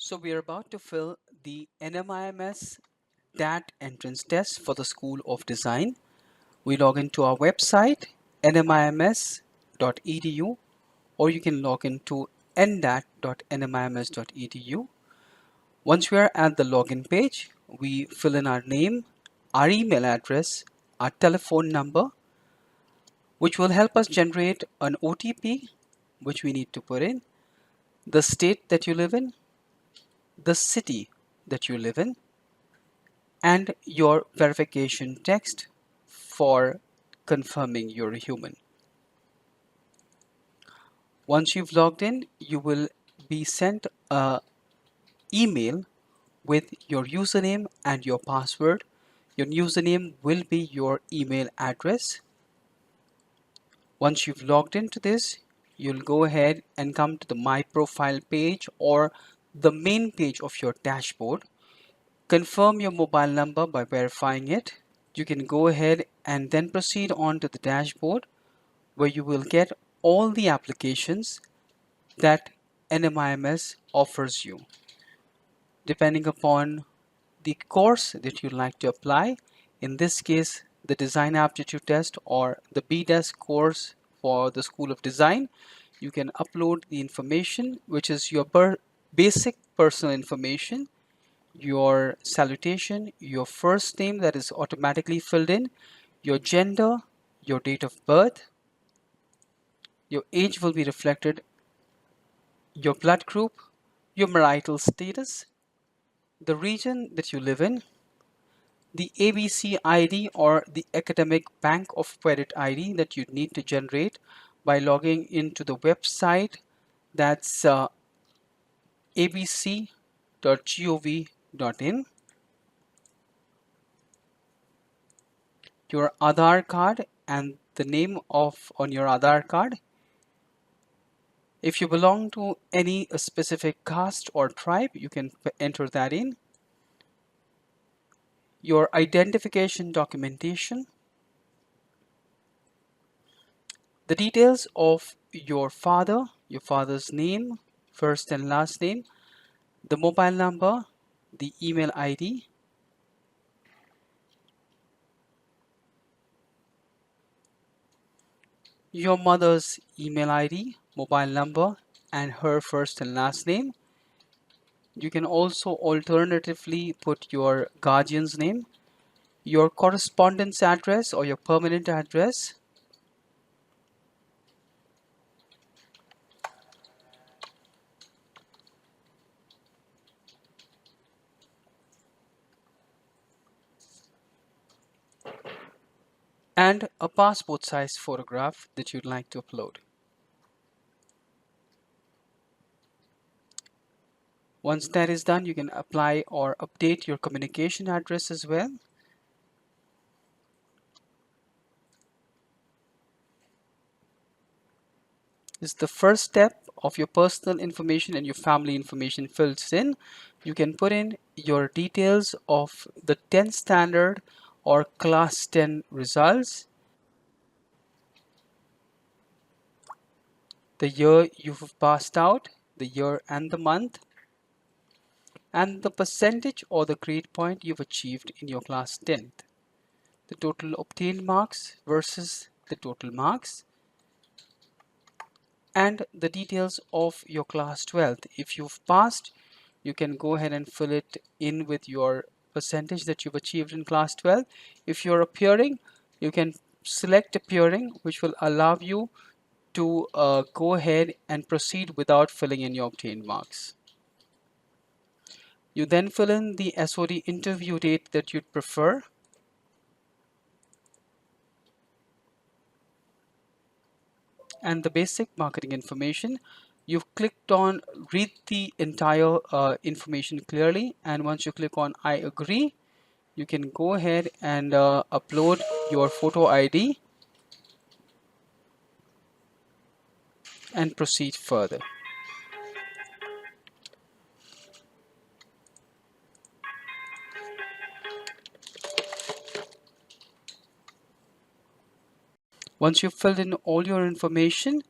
So we are about to fill the NMIMS DAT entrance test for the School of Design. We log into our website nmims.edu, or you can log into ndat.nmims.edu. Once we are at the login page, we fill in our name, our email address, our telephone number, which will help us generate an OTP, which we need to put in, the state that you live in, the city that you live in, and your verification text for confirming you're a human. Once you've logged in, you will be sent a email with your username and your password. Your username will be your email address. Once you've logged into this, you'll go ahead and come to the My Profile page or the main page of your dashboard. Confirm your mobile number by verifying it. You can go ahead and then proceed on to the dashboard where you will get all the applications that NMIMS offers you. Depending upon the course that you'd like to apply, in this case, the Design Aptitude Test or the BDES course for the School of Design, you can upload the information, which is your basic personal information, your salutation, your first name that is automatically filled in, your gender, your date of birth, your age will be reflected, your blood group, your marital status, the region that you live in, the ABC ID or the Academic Bank of Credit ID that you need to generate by logging into the website, that's abc.gov.in, your Aadhaar card and the name of on your Aadhaar card. If you belong to any specific caste or tribe, you can enter that in. Your identification documentation, the details of your father, your father's name, first and last name, the mobile number, the email ID, your mother's email ID, mobile number, and her first and last name. You can also alternatively put your guardian's name, your correspondence address or your permanent address. And a passport size photograph that you'd like to upload. Once that is done, you can apply or update your communication address as well. This is the first step of your personal information and your family information fills in. You can put in your details of the 10th standard or class 10 results, the year you've passed out, the year and the month, and the percentage or the grade point you've achieved in your class 10th. The total obtained marks versus the total marks, and the details of your class 12th. If you've passed, you can go ahead and fill it in with your percentage that you've achieved in class 12. If you're appearing, you can select appearing, which will allow you to go ahead and proceed without filling in your obtained marks. You then fill in the SOD interview date that you'd prefer. And the basic marketing information. You've clicked on read the entire information clearly, and once you click on I agree, you can go ahead and upload your photo ID and proceed further. Once you've filled in all your information,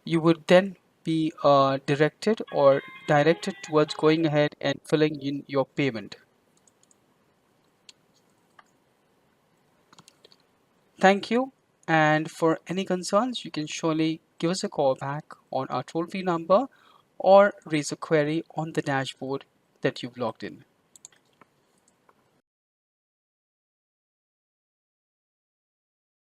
you would then be directed or directed towards going ahead and filling in your payment. Thank you. And for any concerns, you can surely give us a call back on our toll free number or raise a query on the dashboard that you've logged in.